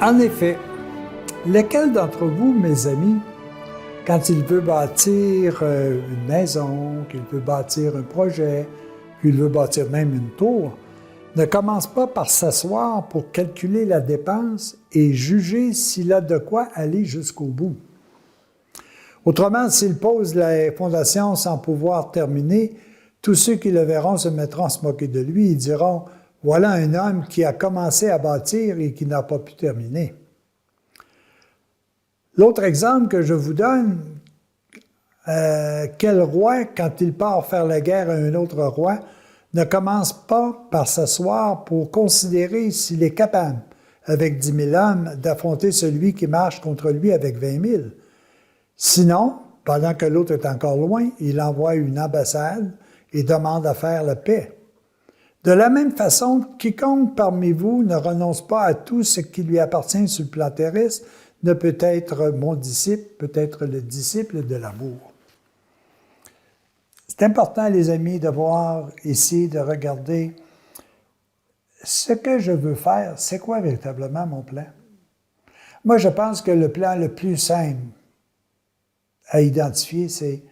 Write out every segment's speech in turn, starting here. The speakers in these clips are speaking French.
En effet, lequel d'entre vous, mes amis, quand il veut bâtir une maison, qu'il veut bâtir un projet, qu'il veut bâtir même une tour, ne commence pas par s'asseoir pour calculer la dépense et juger s'il a de quoi aller jusqu'au bout? Autrement, s'il pose la fondation sans pouvoir terminer, tous ceux qui le verront se mettront à se moquer de lui et diront « Voilà un homme qui a commencé à bâtir et qui n'a pas pu terminer. » L'autre exemple que je vous donne, quel roi, quand il part faire la guerre à un autre roi, ne commence pas par s'asseoir pour considérer s'il est capable, avec 10 000 hommes, d'affronter celui qui marche contre lui avec 20 000. Sinon, pendant que l'autre est encore loin, il envoie une ambassade et demande à faire la paix. De la même façon, quiconque parmi vous ne renonce pas à tout ce qui lui appartient sur le plan terrestre ne peut être mon disciple, peut être le disciple de l'amour. C'est important, les amis, de voir ici, de regarder ce que je veux faire, c'est quoi véritablement mon plan? Moi, je pense que le plan le plus simple à identifier, c'est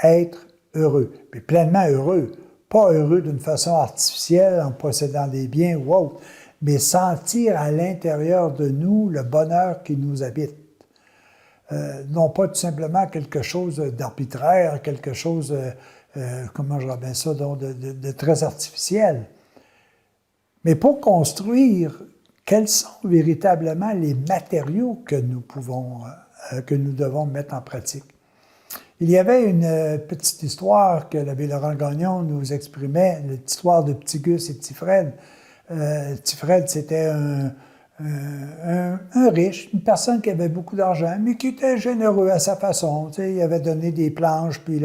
être heureux. Mais pleinement heureux, pas heureux d'une façon artificielle en possédant des biens ou autre, mais sentir à l'intérieur de nous le bonheur qui nous habite. Non pas tout simplement quelque chose d'arbitraire, quelque chose, comment je rappelle ça, de très artificiel. Mais pour construire, quels sont véritablement les matériaux que nous devons mettre en pratique? Il y avait une petite histoire que l'abbé Laurent Gagnon nous exprimait, l'histoire de Petit Gus et Petit Fred. Petit Fred, c'était un riche, une personne qui avait beaucoup d'argent, mais qui était généreux à sa façon. Tu sais, il avait donné des planches, puis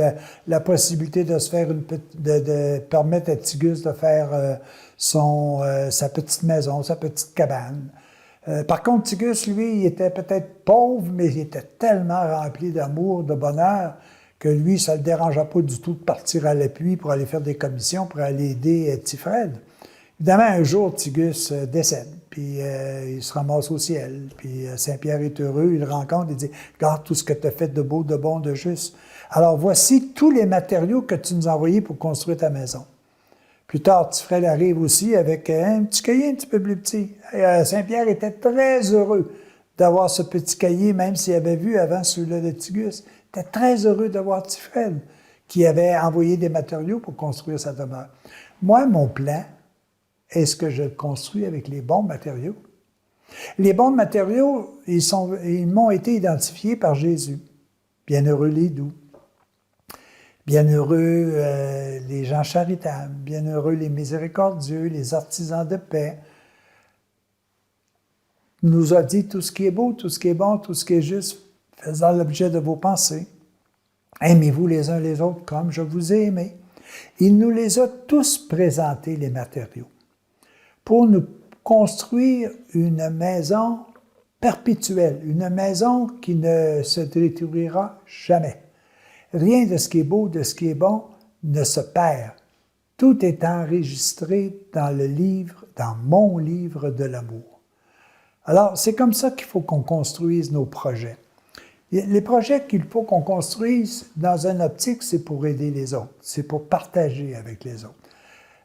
la possibilité de se faire de permettre à Petit Gus de faire sa petite maison, sa petite cabane. Par contre, Petit Gus, lui, il était peut-être pauvre, mais il était tellement rempli d'amour, de bonheur, que lui, ça ne le dérangeait pas du tout de partir à l'appui pour aller faire des commissions, pour aller aider Petit Fred. Évidemment, un jour, Petit Gus décède, puis il se ramasse au ciel, puis Saint-Pierre est heureux, il le rencontre, il dit « Regarde tout ce que tu as fait de beau, de bon, de juste. Alors voici tous les matériaux que tu nous as envoyés pour construire ta maison. » Plus tard, Petit Fred arrive aussi avec un petit cahier un petit peu plus petit. Saint-Pierre était très heureux d'avoir ce petit cahier, même s'il avait vu avant celui-là de Petit Gus. Il était très heureux d'avoir Petit Fred, qui avait envoyé des matériaux pour construire sa demeure. Moi, mon plan, est-ce que je le construis avec les bons matériaux? Les bons matériaux, ils m'ont été identifiés par Jésus. Bienheureux les doux. Bienheureux les gens charitables, bienheureux les miséricordieux, les artisans de paix. Il nous a dit tout ce qui est beau, tout ce qui est bon, tout ce qui est juste, faisant l'objet de vos pensées. Aimez-vous les uns les autres comme je vous ai aimés. Il nous les a tous présentés, les matériaux, pour nous construire une maison perpétuelle, une maison qui ne se détruira jamais. Rien de ce qui est beau, de ce qui est bon, ne se perd. Tout est enregistré dans le livre, dans mon livre de l'amour. Alors, c'est comme ça qu'il faut qu'on construise nos projets. Les projets qu'il faut qu'on construise dans une optique, c'est pour aider les autres, c'est pour partager avec les autres.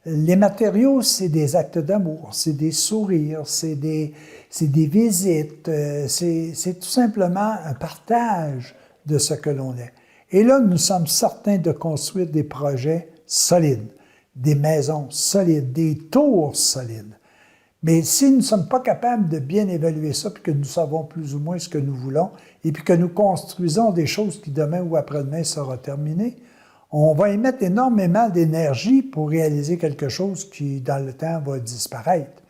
Les matériaux, c'est des actes d'amour, c'est des sourires, c'est des visites, c'est tout simplement un partage de ce que l'on est. Et là, nous sommes certains de construire des projets solides, des maisons solides, des tours solides. Mais si nous ne sommes pas capables de bien évaluer ça, puis que nous savons plus ou moins ce que nous voulons, et puis que nous construisons des choses qui demain ou après-demain sera terminé, on va y mettre énormément d'énergie pour réaliser quelque chose qui, dans le temps, va disparaître.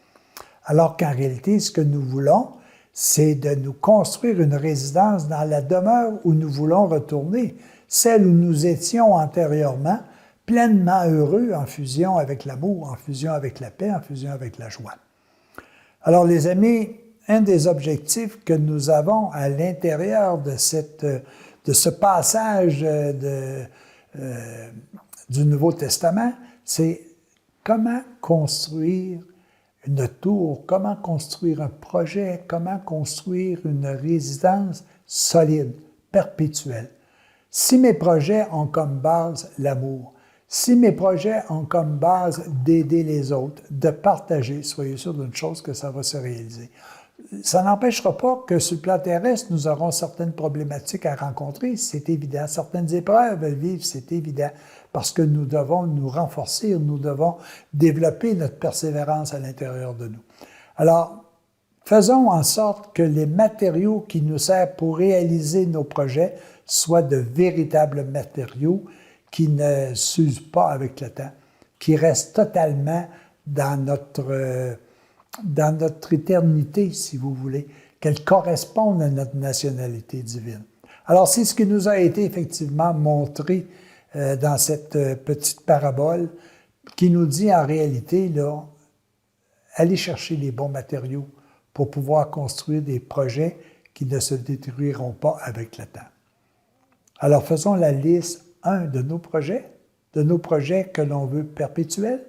Alors qu'en réalité, ce que nous voulons, c'est de nous construire une résidence dans la demeure où nous voulons retourner, celle où nous étions antérieurement, pleinement heureux en fusion avec l'amour, en fusion avec la paix, en fusion avec la joie. Alors les amis, un des objectifs que nous avons à l'intérieur de ce passage du Nouveau Testament, c'est comment construire une tour, comment construire un projet, comment construire une résidence solide, perpétuelle. Si mes projets ont comme base l'amour, si mes projets ont comme base d'aider les autres, de partager, soyez sûr d'une chose que ça va se réaliser. Ça n'empêchera pas que sur le plan terrestre, nous aurons certaines problématiques à rencontrer, c'est évident. Certaines épreuves à vivre, c'est évident, parce que nous devons nous renforcer, nous devons développer notre persévérance à l'intérieur de nous. Alors, faisons en sorte que les matériaux qui nous servent pour réaliser nos projets soient de véritables matériaux qui ne s'usent pas avec le temps, qui restent totalement dans notre éternité, si vous voulez, qu'elles correspondent à notre nationalité divine. Alors, c'est ce qui nous a été effectivement montré dans cette petite parabole qui nous dit en réalité, là, allez chercher les bons matériaux pour pouvoir construire des projets qui ne se détruiront pas avec le temps. Alors, faisons la liste, de nos projets que l'on veut perpétuels,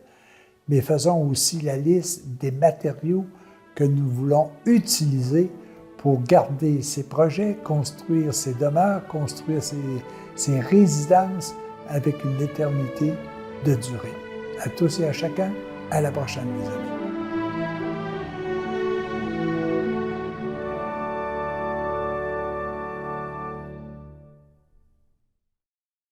mais faisons aussi la liste des matériaux que nous voulons utiliser pour garder ces projets, construire ces demeures, construire ces résidences avec une éternité de durée. À tous et à chacun, à la prochaine, mes amis.